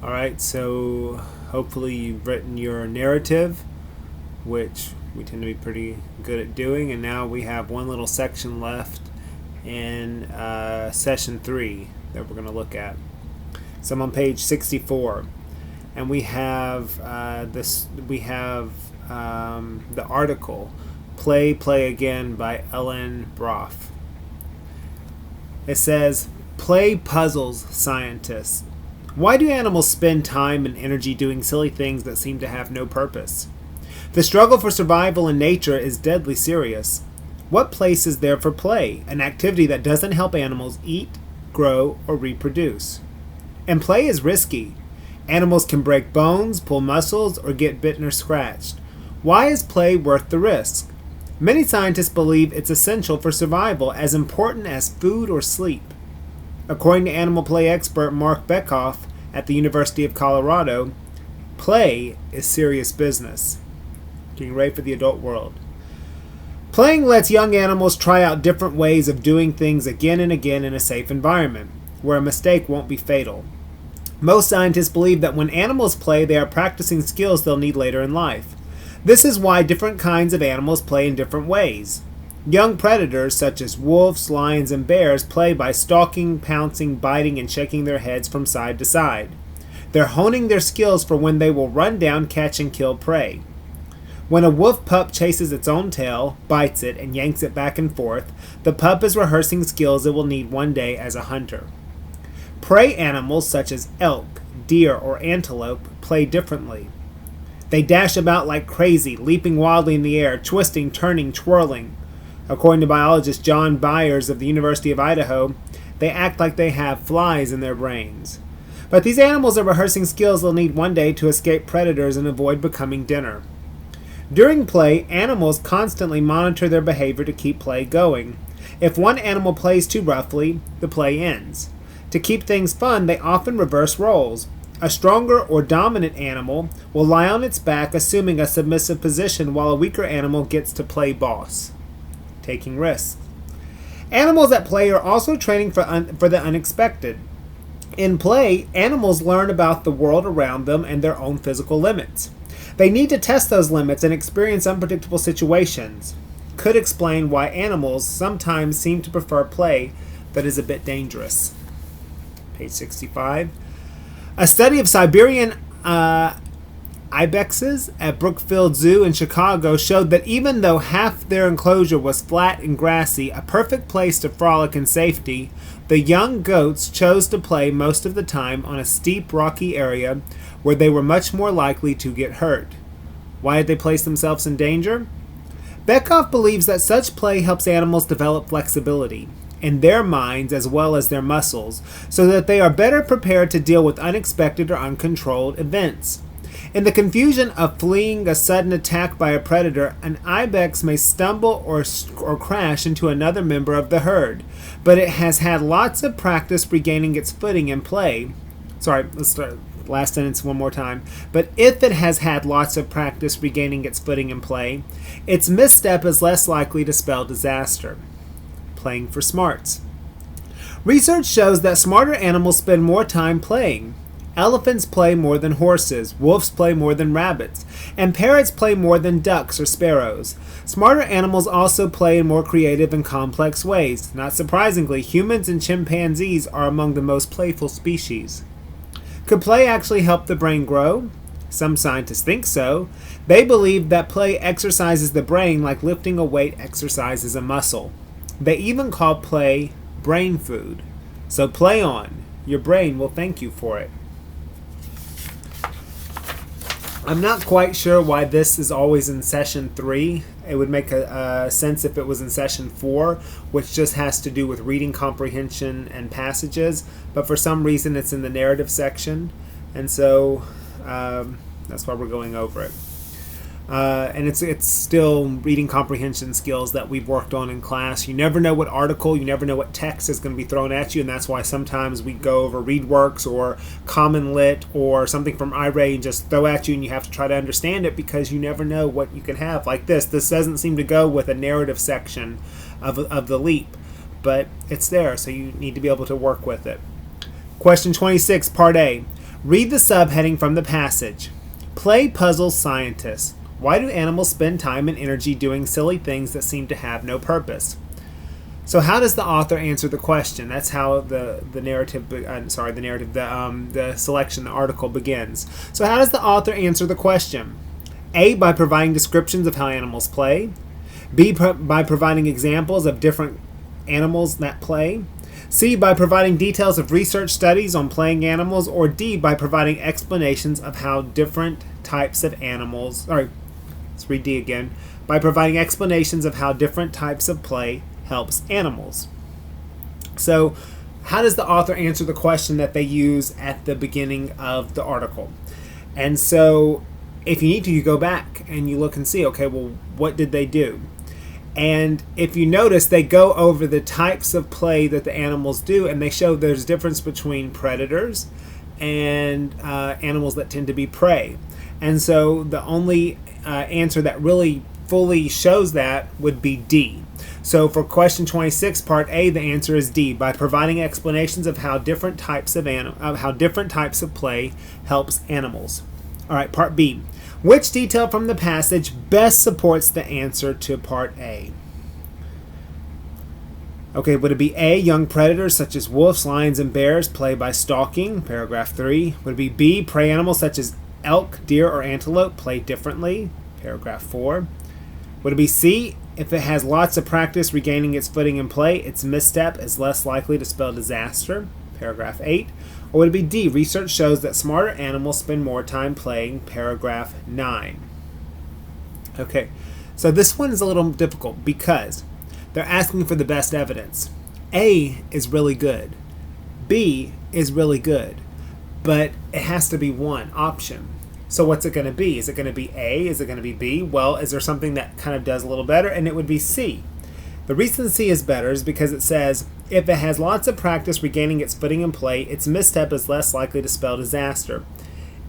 All right, so hopefully you've written your narrative, which we tend to be pretty good at doing, and now we have one little section left in session 3 that we're going to look at. So I'm on page 64, and we have the article Play Again by Ellen Broff. It says, play puzzles scientists. Why do animals spend time and energy doing silly things that seem to have no purpose? The struggle for survival in nature is deadly serious. What place is there for play, an activity that doesn't help animals eat, grow, or reproduce? And play is risky. Animals can break bones, pull muscles, or get bitten or scratched. Why is play worth the risk? Many scientists believe it's essential for survival, as important as food or sleep. According to animal play expert Mark Bekoff at the University of Colorado, play is serious business. Getting ready for the adult world. Playing lets young animals try out different ways of doing things again and again in a safe environment, where a mistake won't be fatal. Most scientists believe that when animals play, they are practicing skills they'll need later in life. This is why different kinds of animals play in different ways. Young predators, such as wolves, lions, and bears, play by stalking, pouncing, biting, and shaking their heads from side to side. They're honing their skills for when they will run down, catch, and kill prey. When a wolf pup chases its own tail, bites it, and yanks it back and forth, the pup is rehearsing skills it will need one day as a hunter. Prey animals, such as elk, deer, or antelope, play differently. They dash about like crazy, leaping wildly in the air, twisting, turning, twirling. According to biologist John Byers of the University of Idaho, they act like they have flies in their brains. But these animals are rehearsing skills they'll need one day to escape predators and avoid becoming dinner. During play, animals constantly monitor their behavior to keep play going. If one animal plays too roughly, the play ends. To keep things fun, they often reverse roles. A stronger or dominant animal will lie on its back, assuming a submissive position, while a weaker animal gets to play boss, taking risks. Animals at play are also training for the unexpected. In play, animals learn about the world around them and their own physical limits. They need to test those limits and experience unpredictable situations. Could explain why animals sometimes seem to prefer play that is a bit dangerous. Page 65. A study of Siberian ibexes at Brookfield Zoo in Chicago showed that even though half their enclosure was flat and grassy, a perfect place to frolic in safety, the young goats chose to play most of the time on a steep, rocky area where they were much more likely to get hurt. Why did they place themselves in danger? Bekoff believes that such play helps animals develop flexibility in their minds as well as their muscles, so that they are better prepared to deal with unexpected or uncontrolled events. In the confusion of fleeing a sudden attack by a predator, an ibex may stumble or crash into another member of the herd, but it has had lots of practice regaining its footing in play. Sorry, let's start last sentence one more time. But if it has had lots of practice regaining its footing in play, its misstep is less likely to spell disaster. Playing for smarts. Research shows that smarter animals spend more time playing. Elephants play more than horses, wolves play more than rabbits, and parrots play more than ducks or sparrows. Smarter animals also play in more creative and complex ways. Not surprisingly, humans and chimpanzees are among the most playful species. Could play actually help the brain grow? Some scientists think so. They believe that play exercises the brain like lifting a weight exercises a muscle. They even call play brain food. So play on. Your brain will thank you for it. I'm not quite sure why this is always in session 3. It would make a sense if it was in session 4, which just has to do with reading comprehension and passages. But for some reason it's in the narrative section. And so that's why we're going over it. And it's still reading comprehension skills that we've worked on in class. You never know what article, you never know what text is going to be thrown at you, and that's why sometimes we go over ReadWorks or Common Lit or something from iRay and just throw at you, and you have to try to understand it because you never know what you can have. Like this doesn't seem to go with a narrative section of the LEAP, but it's there, so you need to be able to work with it. Question 26, Part A. Read the subheading from the passage. Play puzzles scientists. Why do animals spend time and energy doing silly things that seem to have no purpose? So how does the author answer the question? That's how the selection, the article begins. So how does the author answer the question? A, by providing descriptions of how animals play. B, by providing examples of different animals that play. C, by providing details of research studies on playing animals. Or D, by providing explanations of how different types of animals, let's read D again, by providing explanations of how different types of play helps animals. So how does the author answer the question that they use at the beginning of the article? And so if you need to, you go back and you look and see, okay, well, what did they do? And if you notice, they go over the types of play that the animals do, and they show there's a difference between predators and animals that tend to be prey. And so the only answer that really fully shows that would be D. So for question 26, part A, the answer is D, by providing explanations of how different types of play helps animals. All right, part B. Which detail from the passage best supports the answer to part A? Okay, would it be A, young predators such as wolves, lions, and bears play by stalking, paragraph 3. Would it be B, prey animals such as elk, deer, or antelope play differently, paragraph 4. Would it be C, if it has lots of practice regaining its footing in play, its misstep is less likely to spell disaster, paragraph 8. Or would it be D, research shows that smarter animals spend more time playing, paragraph 9. Okay, so this one is a little difficult because they're asking for the best evidence. A is really good. B is really good. But it has to be one option. So what's it going to be? Is it going to be A? Is it going to be B? Well, is there something that kind of does a little better? And it would be C. The reason C is better is because it says, if it has lots of practice regaining its footing in play, its misstep is less likely to spell disaster.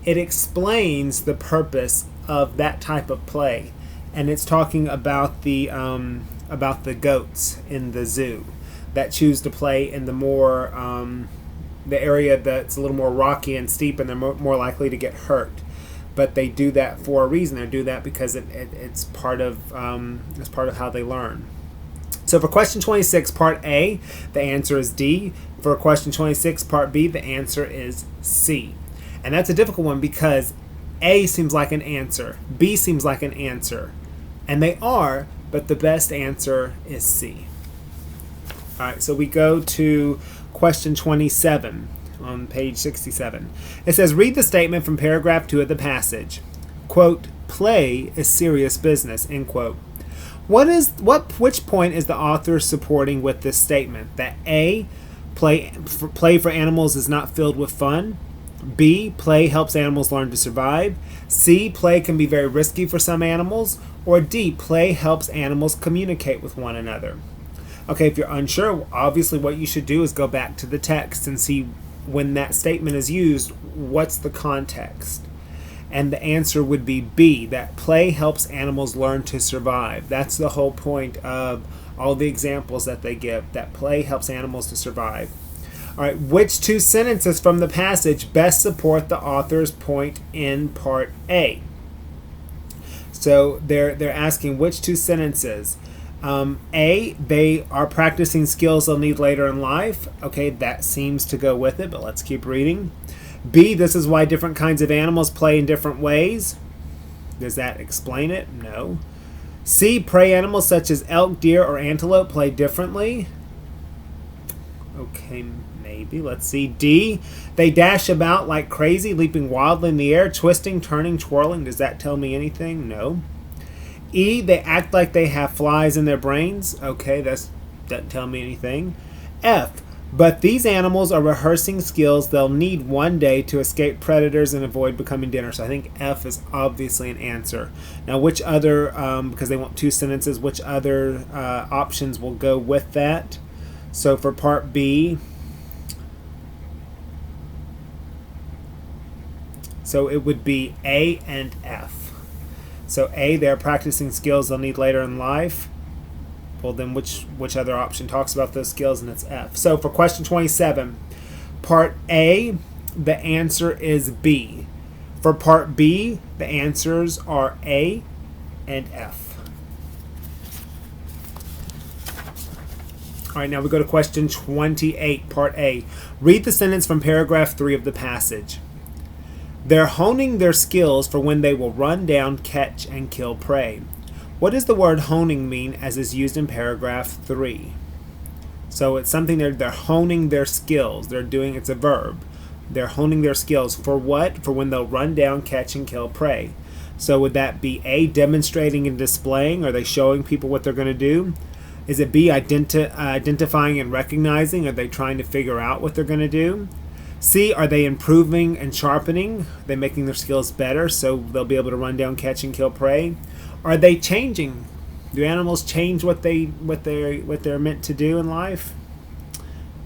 It explains the purpose of that type of play. And it's talking about the goats in the zoo that choose to play in the more the area that's a little more rocky and steep, and they're more likely to get hurt. But they do that for a reason. They do that because it's part of how they learn. So for question 26, part A, the answer is D. For question 26, part B, the answer is C. And that's a difficult one because A seems like an answer, B seems like an answer, and they are, but the best answer is C. All right, so we go to question 27 on page 67. It says, read the statement from paragraph 2 of the passage. Quote, play is serious business, end quote. Which point is the author supporting with this statement? That A, play for animals is not filled with fun. B, play helps animals learn to survive. C, play can be very risky for some animals. Or D, play helps animals communicate with one another. Okay, if you're unsure, obviously what you should do is go back to the text and see when that statement is used, what's the context? And the answer would be B, that play helps animals learn to survive. That's the whole point of all the examples that they give, that play helps animals to survive. All right, which two sentences from the passage best support the author's point in part A? So they're asking which two sentences. A, they are practicing skills they'll need later in life. Okay, that seems to go with it, but let's keep reading. B, this is why different kinds of animals play in different ways. Does that explain it? No. C, prey animals such as elk, deer, or antelope play differently. Okay, maybe. Let's see. D, they dash about like crazy, leaping wildly in the air, twisting, turning, twirling. Does that tell me anything? No. E, they act like they have flies in their brains. Okay, that doesn't tell me anything. F, but these animals are rehearsing skills they'll need one day to escape predators and avoid becoming dinner. So I think F is obviously an answer. Now, which other, because they want two sentences, which other options will go with that? So for part B, so it would be A and F. So A, they're practicing skills they'll need later in life. Well, then which other option talks about those skills? And it's F. So for question 27, part A, the answer is B. For part B, the answers are A and F. All right, now we go to question 28, part A. Read the sentence from paragraph 3 of the passage. They're honing their skills for when they will run down, catch, and kill prey. What does the word honing mean as is used in paragraph 3? So it's something they're honing their skills. They're doing, it's a verb. They're honing their skills for what? For when they'll run down, catch, and kill prey. So would that be A, demonstrating and displaying? Are they showing people what they're going to do? Is it B, identifying and recognizing? Are they trying to figure out what they're going to do? C, are they improving and sharpening? Are they making their skills better so they'll be able to run down, catch, and kill prey? Are they changing? Do animals change what they're meant to do in life?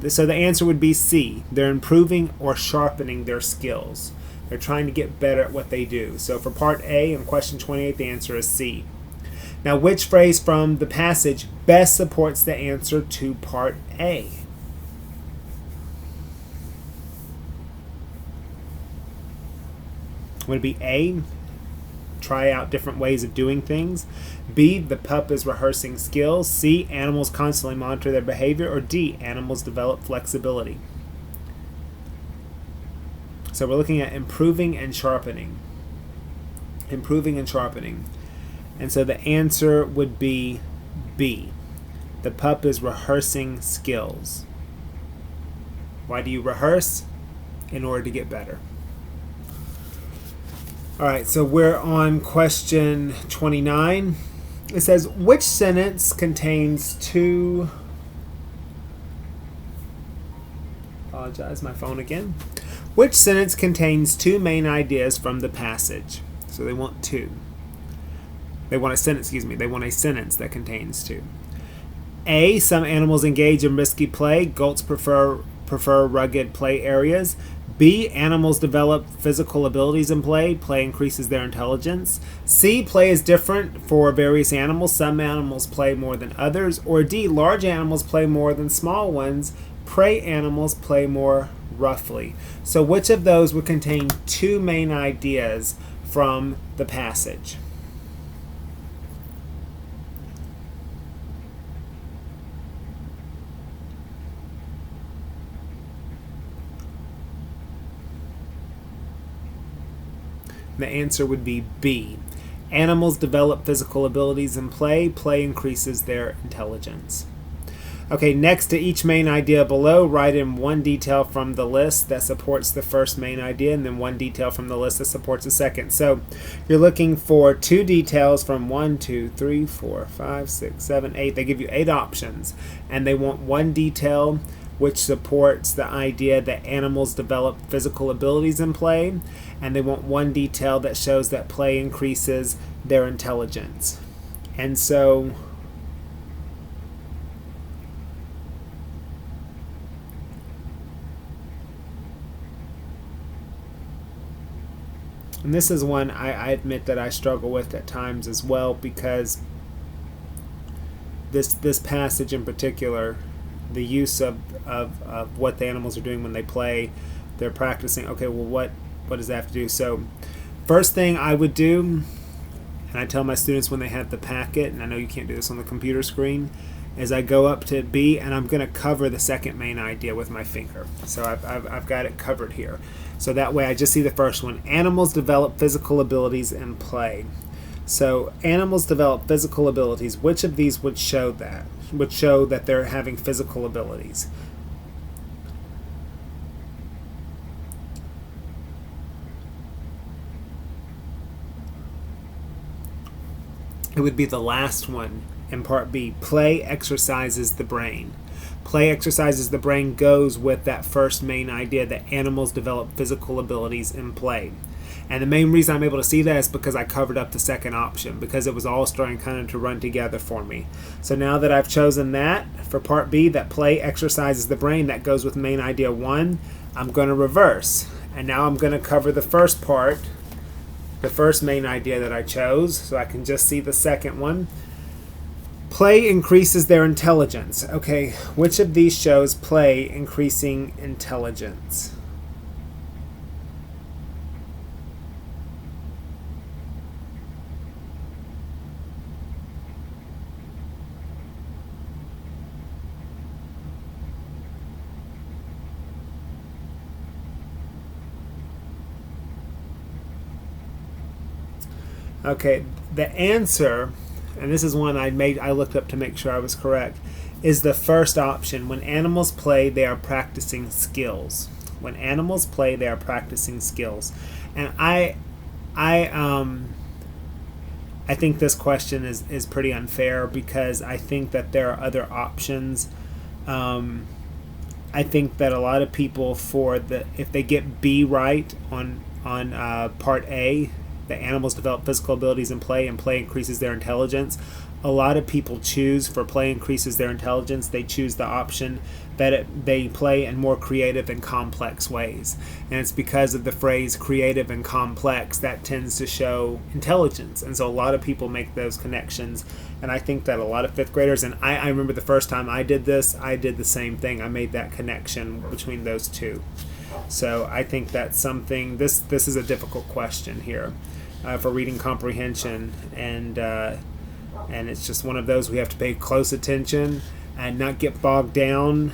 So the answer would be C. They're improving or sharpening their skills. They're trying to get better at what they do. So for part A in question 28, the answer is C. Now, which phrase from the passage best supports the answer to part A? Would it be A, try out different ways of doing things? B, the pup is rehearsing skills? C, animals constantly monitor their behavior? Or D, animals develop flexibility? So we're looking at improving and sharpening. Improving and sharpening. And so the answer would be B. The pup is rehearsing skills. Why do you rehearse? In order to get better. All right, so we're on question 29. It says, which sentence contains two... Apologize, my phone again. Which sentence contains two main ideas from the passage? So they want two. They want a sentence, They want a sentence that contains two. A, some animals engage in risky play. Goats prefer rugged play areas. B, animals develop physical abilities in play. Play increases their intelligence. C, play is different for various animals. Some animals play more than others. Or D, large animals play more than small ones. Prey animals play more roughly. So which of those would contain two main ideas from the passage? The answer would be B. Animals develop physical abilities in play. Play increases their intelligence. Okay, next to each main idea below, write in one detail from the list that supports the first main idea and then one detail from the list that supports the second. So you're looking for two details from 1, 2, 3, 4, 5, 6, 7, 8. They give you 8 options, and they want one detail which supports the idea that animals develop physical abilities in play, and they want one detail that shows that play increases their intelligence. And so and this is one I admit that I struggle with at times as well, because this passage in particular, the use of what the animals are doing when they play, they're practicing. Okay, well, what does that have to do? So first thing I would do, and I tell my students when they have the packet, and I know you can't do this on the computer screen, is I go up to B and I'm going to cover the second main idea with my finger. So I've got it covered here. So that way I just see the first one. Animals develop physical abilities in play. So animals develop physical abilities. Which of these would show that? Would show that they're having physical abilities? It would be the last one in part B. Play exercises the brain. Play exercises the brain goes with that first main idea that animals develop physical abilities in play. And the main reason I'm able to see that is because I covered up the second option, because it was all starting kind of to run together for me. So now that I've chosen that for part B, that play exercises the brain, that goes with main idea 1, I'm going to reverse. And now I'm going to cover the first part, the first main idea that I chose, so I can just see the second one. Play increases their intelligence. Okay, which of these shows play increasing intelligence? Okay, the answer, and this is one I looked up to make sure I was correct, is the first option. When animals play, they are practicing skills. When animals play, they are practicing skills. And I think this question is pretty unfair because I think that there are other options. I think that a lot of people if they get B right on part A, the animals develop physical abilities in play and play increases their intelligence. A lot of people choose for play increases their intelligence. They choose the option that they play in more creative and complex ways. And it's because of the phrase creative and complex that tends to show intelligence. And so a lot of people make those connections. And I think that a lot of fifth graders, and I remember the first time I did this, I did the same thing. I made that connection between those two. So I think that's something, this is a difficult question here for reading comprehension. And it's just one of those we have to pay close attention and not get bogged down.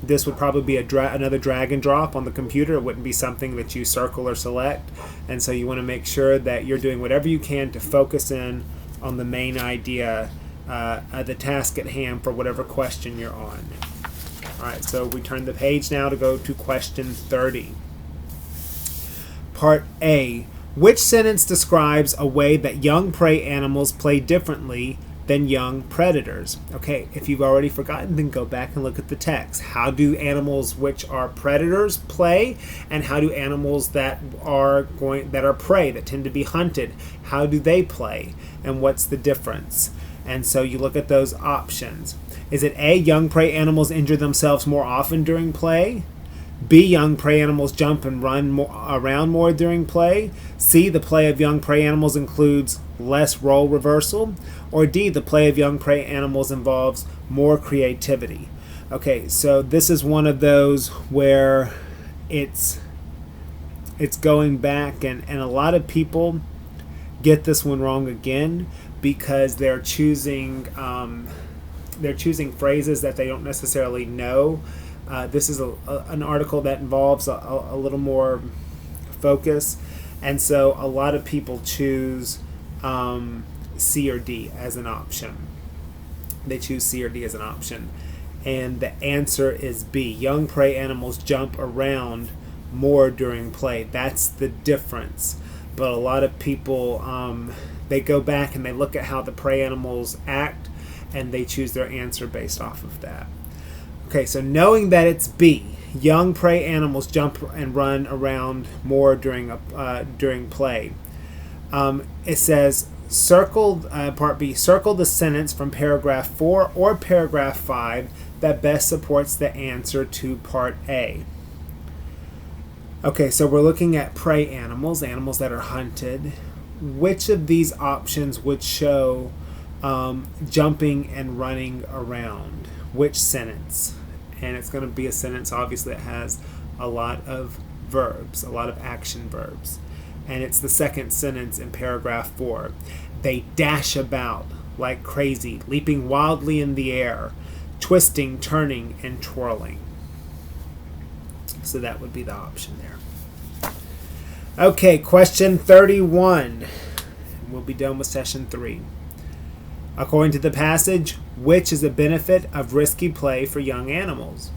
This would probably be another drag and drop on the computer. It wouldn't be something that you circle or select. And so you want to make sure that you're doing whatever you can to focus in on the main idea, the task at hand for whatever question you're on. All right, so we turn the page now to go to question 30. Part A. Which sentence describes a way that young prey animals play differently than young predators? Okay, if you've already forgotten, then go back and look at the text. How do animals which are predators play, and how do animals that are prey, that tend to be hunted, how do they play, and what's the difference? And so you look at those options. Is it A, young prey animals injure themselves more often during play? B, young prey animals jump and run around more during play? C, the play of young prey animals includes less role reversal? Or D, the play of young prey animals involves more creativity? Okay, so this is one of those where it's going back, and a lot of people get this one wrong again because they're choosing phrases that they don't necessarily know. This is an article that involves a little more focus, and so a lot of people choose C or D as an option. They choose C or D as an option, and the answer is B. Young prey animals jump around more during play. That's the difference. But a lot of people, they go back and they look at how the prey animals act, and they choose their answer based off of that. Okay, so knowing that it's B, young prey animals jump and run around more during play. It says, part B, circle the sentence from paragraph 4 or paragraph 5 that best supports the answer to part A. Okay, so we're looking at prey animals that are hunted. Which of these options would show jumping and running around? Which sentence? And it's going to be a sentence, obviously, that has a lot of verbs, a lot of action verbs. And it's the second sentence in paragraph 4. They dash about like crazy, leaping wildly in the air, twisting, turning, and twirling. So that would be the option there. Okay, question 31. We'll be done with session 3. According to the passage, which is a benefit of risky play for young animals?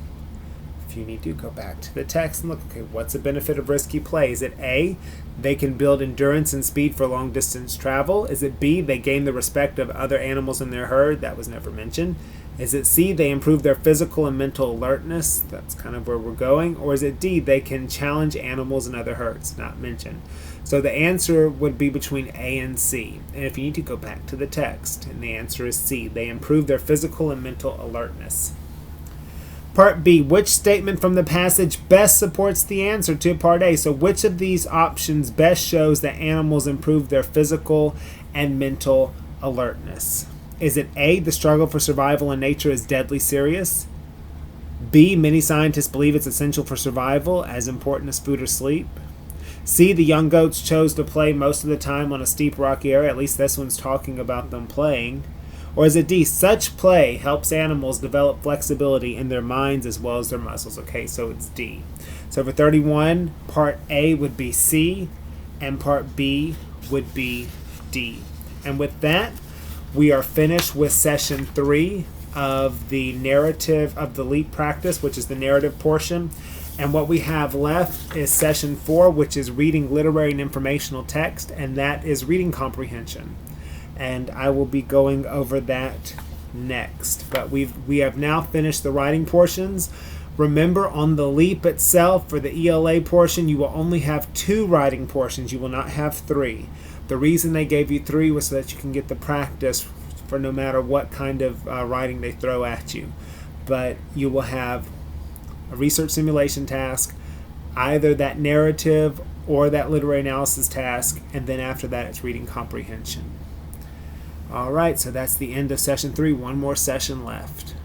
If you need to, go back to the text and look, okay, what's a benefit of risky play? Is it A, they can build endurance and speed for long distance travel? Is it B, they gain the respect of other animals in their herd? That was never mentioned. Is it C, they improve their physical and mental alertness? That's kind of where we're going. Or is it D, they can challenge animals in other herds? Not mentioned. So the answer would be between A and C. And if you need to, go back to the text, and the answer is C. They improve their physical and mental alertness. Part B, which statement from the passage best supports the answer to part A? So which of these options best shows that animals improve their physical and mental alertness? Is it A, the struggle for survival in nature is deadly serious? B, many scientists believe it's essential for survival, as important as food or sleep? C, the young goats chose to play most of the time on a steep rocky area. At least this one's talking about them playing. Or is it D, such play helps animals develop flexibility in their minds as well as their muscles? Okay, so it's D. So for 31, part A would be C, and part B would be D. And with that, we are finished with session 3 of the narrative of the LEAP practice, which is the narrative portion. And what we have left is session 4, which is reading literary and informational text, and that is reading comprehension. And I will be going over that next. But we have now finished the writing portions. Remember, on the LEAP itself, for the ELA portion, you will only have 2 writing portions. You will not have 3. The reason they gave you 3 was so that you can get the practice for no matter what kind of writing they throw at you. But you will have a research simulation task, either that narrative or that literary analysis task, and then after that it's reading comprehension. All right, so that's the end of session 3. One more session left.